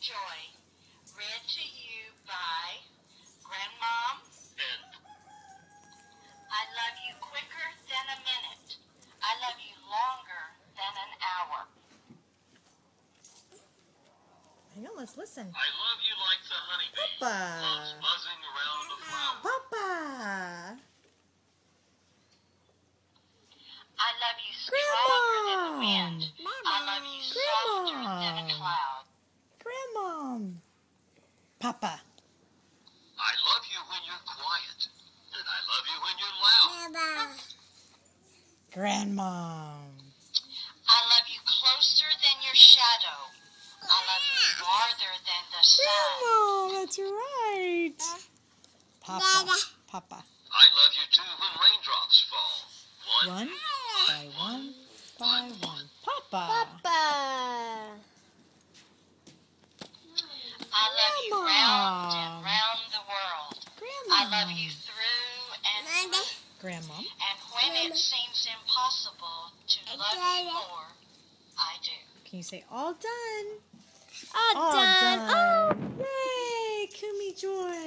Joy, read to you by Grandmom. I love you quicker than a minute. I love you longer than an hour. Hang on, let's listen. I love you like the honeybee loves Papa. buzzing around the flower. Papa. I love you stronger than the wind. Grandmom. I love you softer than a cloud. Grandmom. Papa. I love you when you're quiet, and I love you when you're loud. Grandmom. I love you closer than your shadow. I love you farther than the sun. Grandma, that's right. Papa. Papa. I love you too when raindrops fall. One by one by one. Papa. I love you Grandma. round and round the world. Grandma. I love you through and through. Grandmom. And when it seems impossible to love you more, I do. Can you say all done? All done. Oh. Yay, Kumi Joy.